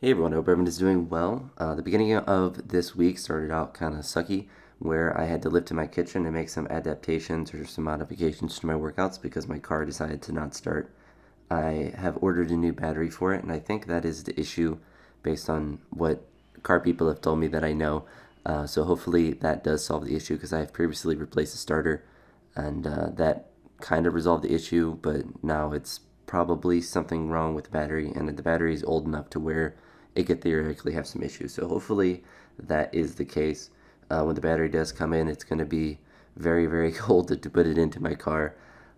Hey everyone, I hope everyone is doing well. The beginning of this week started out kind of sucky, where I had to lift in my kitchen and make some adaptations or some modifications to my workouts because my car decided to not start. I have ordered a new battery for it, and I think that is the issue based on what car people have told me that I know. So hopefully that does solve the issue because I have previously replaced the starter, and that kind of resolved the issue, but now it's probably something wrong with the battery, and the battery is old enough to where it could theoretically have some issues. So hopefully that is the case. When the battery does come in, it's going to be very, very cold to put it into my car.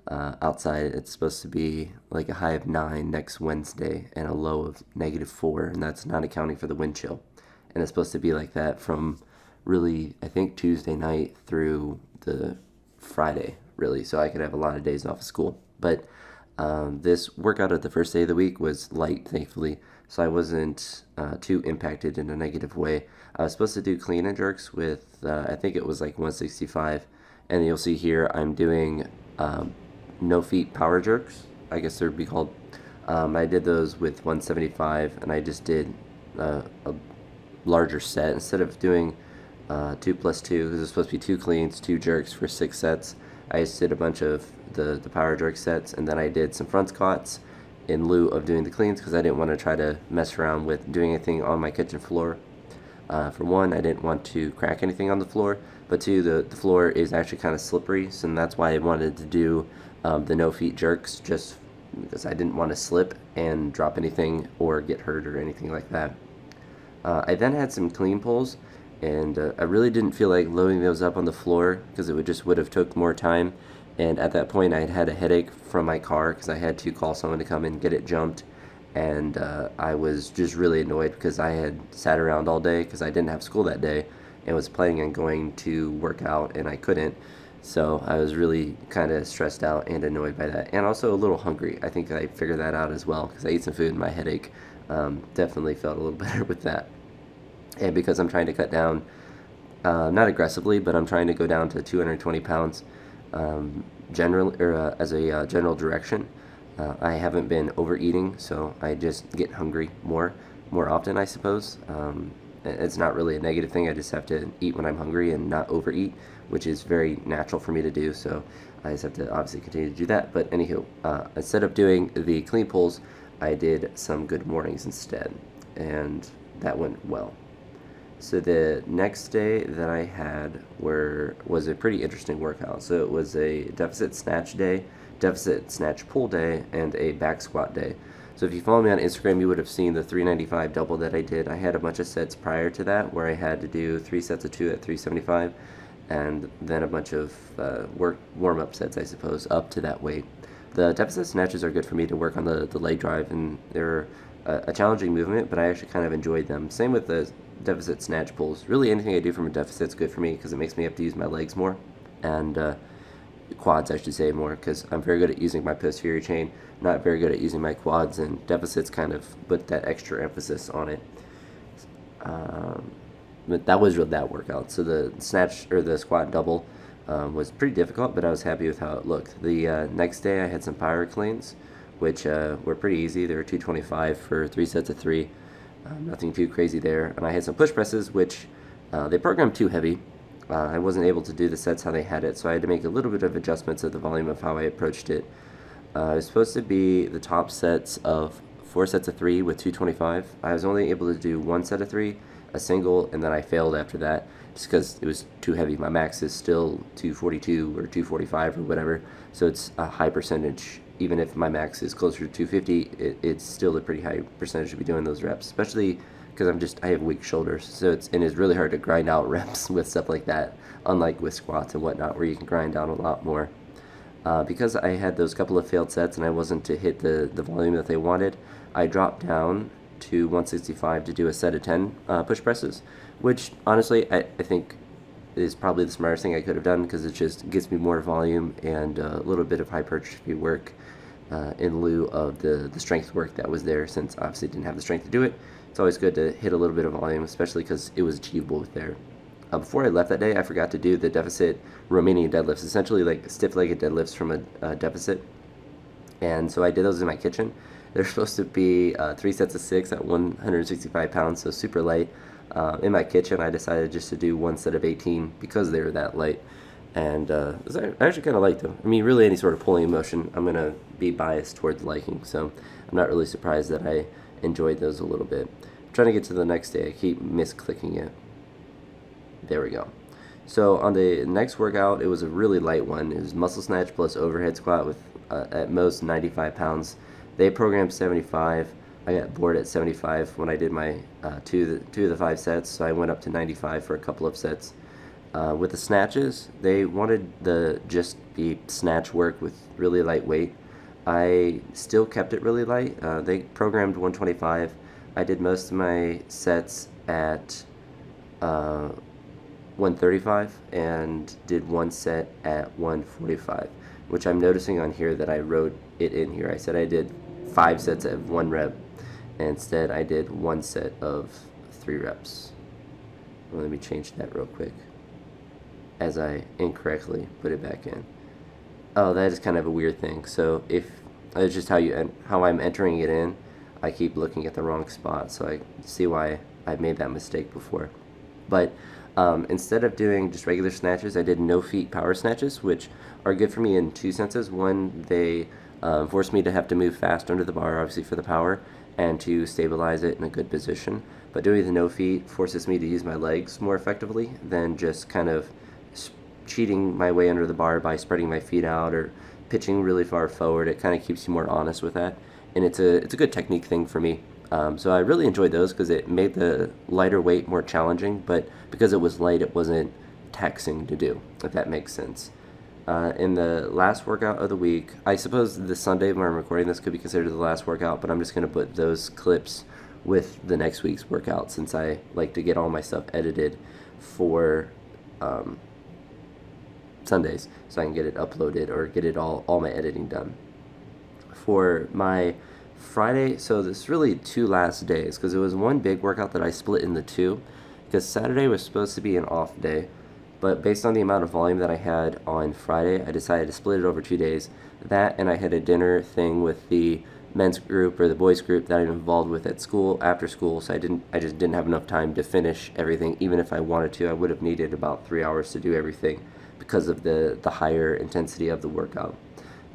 Outside, it's supposed to be like a high of 9 next Wednesday and a low of -4, and that's not accounting for the wind chill. And it's supposed to be like that from really, I think, Tuesday night through the Friday, really. So I could have a lot of days off of school. But this workout at the first day of the week was light, thankfully, so I wasn't too impacted in a negative way. I was supposed to do clean and jerks with, I think it was like 165, and you'll see here I'm doing no feet power jerks, I guess they'd be called. I did those with 175, and I just did a larger set instead of doing 2 plus 2, because it's supposed to be 2 cleans, 2 jerks for 6 sets. I just did a bunch of the power jerk sets, and then I did some front squats in lieu of doing the cleans because I didn't want to try to mess around with doing anything on my kitchen floor. For one, I didn't want to crack anything on the floor, but two, the floor is actually kind of slippery, so that's why I wanted to do the no feet jerks, just because I didn't want to slip and drop anything or get hurt or anything like that. I then had some clean pulls, and I really didn't feel like loading those up on the floor because it would have took more time. And at that point, I had had a headache from my car because I had to call someone to come and get it jumped. And I was just really annoyed because I had sat around all day because I didn't have school that day and was planning on going to work out, and I couldn't. So I was really kind of stressed out and annoyed by that, and also a little hungry. I think I figured that out as well because I ate some food and my headache definitely felt a little better with that. And because I'm trying to cut down, not aggressively, but I'm trying to go down to 220 pounds general or as a general direction. I haven't been overeating, so I just get hungry more often, I suppose. It's not really a negative thing. I just have to eat when I'm hungry and not overeat, which is very natural for me to do. So I just have to obviously continue to do that. But anywho, instead of doing the clean pulls, I did some good mornings instead, and that went well. So the next day that I had was a pretty interesting workout. So it was a deficit snatch day, deficit snatch pull day, and a back squat day. So if you follow me on Instagram, you would have seen the 395 double that I did. I had a bunch of sets prior to that where I had to do 3 sets of 2 at 375, and then a bunch of warm-up sets, I suppose, up to that weight. The deficit snatches are good for me to work on the leg drive, and they're a challenging movement, but I actually kind of enjoyed them. Same with the deficit snatch pulls. Really, anything I do from a deficit is good for me because it makes me have to use my legs more, and quads, I should say, more, because I'm very good at using my posterior chain, not very good at using my quads, and deficits kind of put that extra emphasis on it. But that was that workout. So the snatch or the squat double was pretty difficult, but I was happy with how it looked. The next day I had some power cleans, which were pretty easy. They were 225 for 3 sets of 3. Nothing too crazy there. And I had some push presses, which they programmed too heavy. I wasn't able to do the sets how they had it, so I had to make a little bit of adjustments of the volume of how I approached it. It was supposed to be the top sets of 4 sets of 3 with 225. I was only able to do 1 set of 3, a single, and then I failed after that just because it was too heavy. My max is still 242 or 245 or whatever, so it's a high percentage. Even if my max is closer to 250, it's still a pretty high percentage to be doing those reps, especially because I have weak shoulders, so it's really hard to grind out reps with stuff like that, unlike with squats and whatnot, where you can grind down a lot more. Because I had those couple of failed sets and I wasn't to hit the volume that they wanted, I dropped down to 165 to do a set of 10 push presses, which honestly I think is probably the smartest thing I could have done because it just gives me more volume and a little bit of hypertrophy work in lieu of the strength work that was there, since obviously I didn't have the strength to do it. It's always good to hit a little bit of volume, especially because it was achievable with there. Before I left that day, I forgot to do the deficit Romanian deadlifts, essentially like stiff-legged deadlifts from a deficit. And so I did those in my kitchen, They're supposed to be 3 sets of 6 at 165 pounds, so super light. In my kitchen, I decided just to do one set of 18 because they were that light. And I actually kind of like them. I mean, really, any sort of pulling motion, I'm going to be biased towards liking. So I'm not really surprised that I enjoyed those a little bit. I'm trying to get to the next day. I keep misclicking it. There we go. So on the next workout, it was a really light one. It was muscle snatch plus overhead squat with at most 95 pounds. They programmed 75. I got bored at 75 when I did my two of the 5 sets, so I went up to 95 for a couple of sets. With the snatches, they wanted just the snatch work with really light weight. I still kept it really light. They programmed 125. I did most of my sets at 135 and did one set at 145, which I'm noticing on here that I wrote it in here. I said I did 5 sets of 1 rep, and instead I did 1 set of 3 reps. Well, let me change that real quick as I incorrectly put it back in. Oh, that is kind of a weird thing. So if it's just how I'm entering it in, I keep looking at the wrong spot, so I see why I made that mistake before. But instead of doing just regular snatches, I did no feet power snatches, which are good for me in 2 senses. One, they force me to have to move fast under the bar, obviously for the power, and to stabilize it in a good position. But doing the no feet forces me to use my legs more effectively than just kind of cheating my way under the bar by spreading my feet out or pitching really far forward. It kind of keeps you more honest with that, and it's a good technique thing for me. So I really enjoyed those because it made the lighter weight more challenging, but because it was light, it wasn't taxing to do, if that makes sense. In the last workout of the week, I suppose the Sunday when I'm recording this could be considered the last workout, but I'm just going to put those clips with the next week's workout since I like to get all my stuff edited for Sundays so I can get it uploaded or get it all my editing done. For my Friday, so this really 2 last days because it was one big workout that I split into 2 because Saturday was supposed to be an off day, but based on the amount of volume that I had on Friday, I decided to split it over 2 days. That, and I had a dinner thing with the men's group or the boys group that I'm involved with at school after school, so I just didn't have enough time to finish everything. Even if I wanted to, I would have needed about 3 hours to do everything because of the higher intensity of the workout.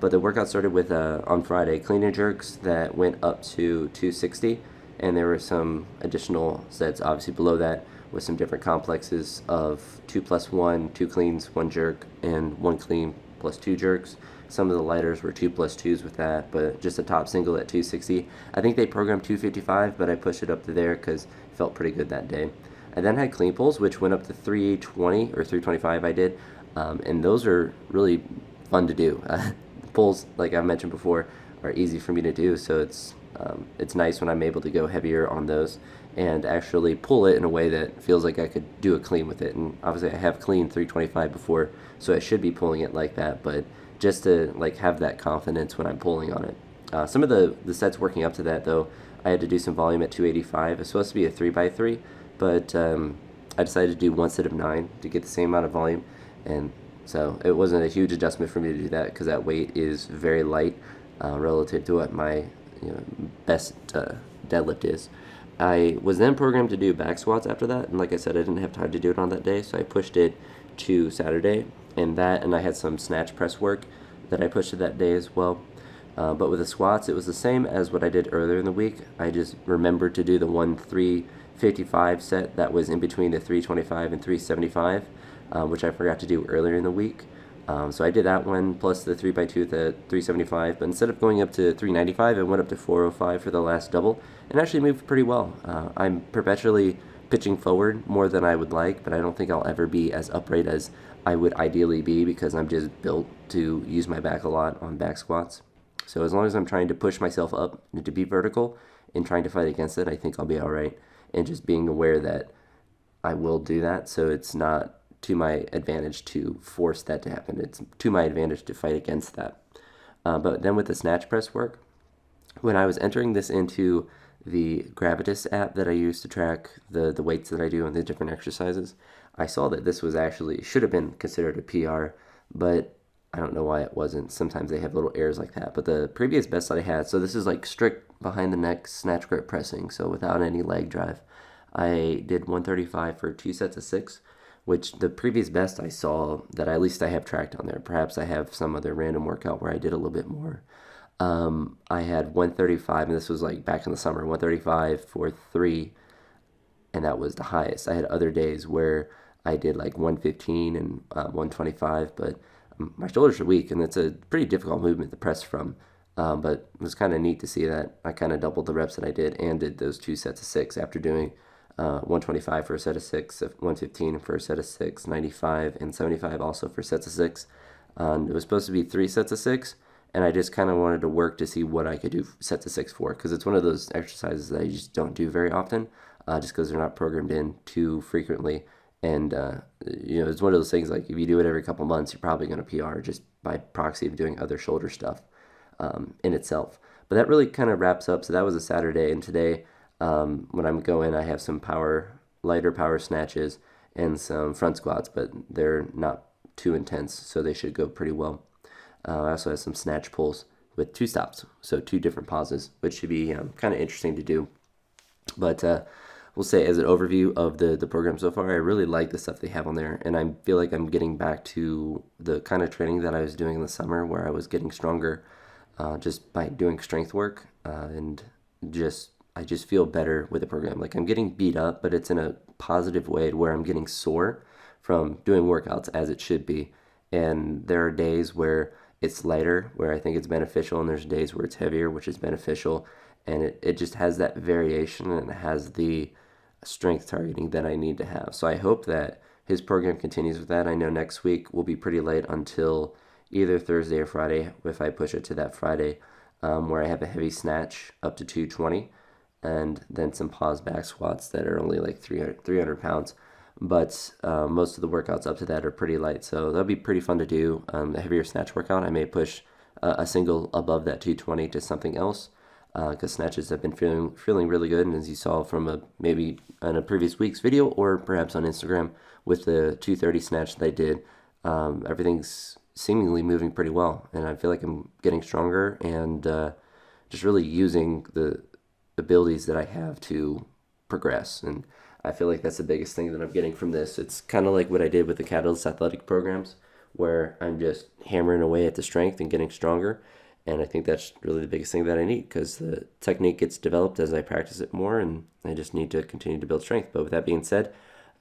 But the workout started with, on Friday, clean and jerks that went up to 260, and there were some additional sets obviously below that with some different complexes of 2 plus 1, 2 cleans, 1 jerk, and 1 clean plus 2 jerks. Some of the lighters were 2 plus 2s with that, but just a top single at 260. I think they programmed 255, but I pushed it up to there because it felt pretty good that day. I then had clean pulls, which went up to 320 or 325 I did, and those are really fun to do. Pulls, like I mentioned before, are easy for me to do, so it's nice when I'm able to go heavier on those and actually pull it in a way that feels like I could do a clean with it. And obviously I have cleaned 325 before, so I should be pulling it like that, but just to like have that confidence when I'm pulling on it. Some of the sets working up to that though, I had to do some volume at 285. It's supposed to be a 3x3, but I decided to do 1 set of 9 to get the same amount of volume, and so it wasn't a huge adjustment for me to do that because that weight is very light relative to what my best deadlift is. I was then programmed to do back squats after that, and like I said, I didn't have time to do it on that day, so I pushed it to Saturday, and I had some snatch press work that I pushed to that day as well. But with the squats, it was the same as what I did earlier in the week. I just remembered to do the 355 set that was in between the 325 and 375, which I forgot to do earlier in the week. So I did that one plus the 3x2 at the 375, but instead of going up to 395, I went up to 405 for the last double, and actually moved pretty well. I'm perpetually pitching forward more than I would like, but I don't think I'll ever be as upright as I would ideally be because I'm just built to use my back a lot on back squats. So as long as I'm trying to push myself up and to be vertical and trying to fight against it, I think I'll be all right. And just being aware that I will do that, so it's not to my advantage to force that to happen. It's to my advantage to fight against that. But then with the snatch press work, when I was entering this into the Gravitas app that I use to track the weights that I do and the different exercises, I saw that this was actually should have been considered a PR, but I don't know why it wasn't. Sometimes they have little errors like that. But the previous best that I had, so this is like strict behind the neck snatch grip pressing, so without any leg drive. I did 135 for 2 sets of 6, which the previous best I saw that at least I have tracked on there. Perhaps I have some other random workout where I did a little bit more. I had 135, and this was like back in the summer, 135 for 3, and that was the highest. I had other days where I did like 115 and 125, but my shoulders are weak, and it's a pretty difficult movement to press from. But it was kind of neat to see that I kind of doubled the reps that I did and did those 2 sets of 6 after doing 125 for a set of 6, 115 for a set of 6, 95 and 75 also for sets of 6. It was supposed to be 3 sets of 6, and I just kind of wanted to work to see what I could do sets of 6 for, because it's one of those exercises that I just don't do very often, just because they're not programmed in too frequently. And it's one of those things like if you do it every couple months, you're probably going to PR just by proxy of doing other shoulder stuff in itself. But that really kind of wraps up. So that was a Saturday, and today when I'm going, I have some lighter power snatches and some front squats, but they're not too intense, so they should go pretty well. I also have some snatch pulls with 2 stops, so 2 different pauses, which should be kind of interesting to do. But we'll say as an overview of the program so far, I really like the stuff they have on there, and I feel like I'm getting back to the kind of training that I was doing in the summer, where I was getting stronger just by doing strength work, and I just feel better with the program. Like I'm getting beat up, but it's in a positive way where I'm getting sore from doing workouts as it should be. And there are days where it's lighter, where I think it's beneficial, and there's days where it's heavier, which is beneficial. And it just has that variation, and it has the strength targeting that I need to have. So I hope that his program continues with that. I know next week will be pretty late until either Thursday or Friday, if I push it to that Friday, where I have a heavy snatch up to 220, and then some pause back squats that are only like 300 pounds. But most of the workouts up to that are pretty light, so that'll be pretty fun to do. The heavier snatch workout, I may push a single above that 220 to something else, because snatches have been feeling really good. And as you saw from maybe in a previous week's video, or perhaps on Instagram with the 230 snatch that I did, everything's seemingly moving pretty well, and I feel like I'm getting stronger and just really using the abilities that I have to progress. And I feel like that's the biggest thing that I'm getting from this. It's kind of like what I did with the Catalyst athletic programs, where I'm just hammering away at the strength and getting stronger. And I think that's really the biggest thing that I need, because the technique gets developed as I practice it more, and I just need to continue to build strength. But with that being said,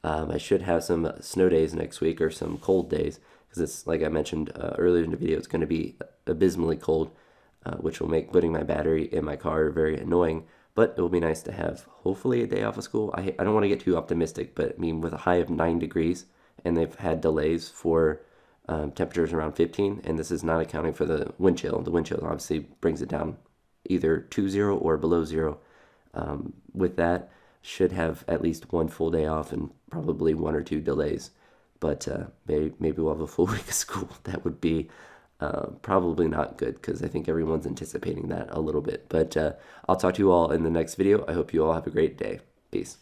I should have some snow days next week, or some cold days, because it's like I mentioned earlier in the video, it's going to be abysmally cold, which will make putting my battery in my car very annoying. But it will be nice to have hopefully a day off of school. I don't want to get too optimistic, but I mean, with a high of 9 degrees, and they've had delays for temperatures around 15, and this is not accounting for the wind chill. The wind chill obviously brings it down either to 0 or below 0. With that, should have at least 1 full day off and probably 1 or 2 delays. But maybe we'll have a full week of school. That would be probably not good, because I think everyone's anticipating that a little bit. But I'll talk to you all in the next video. I hope you all have a great day. Peace.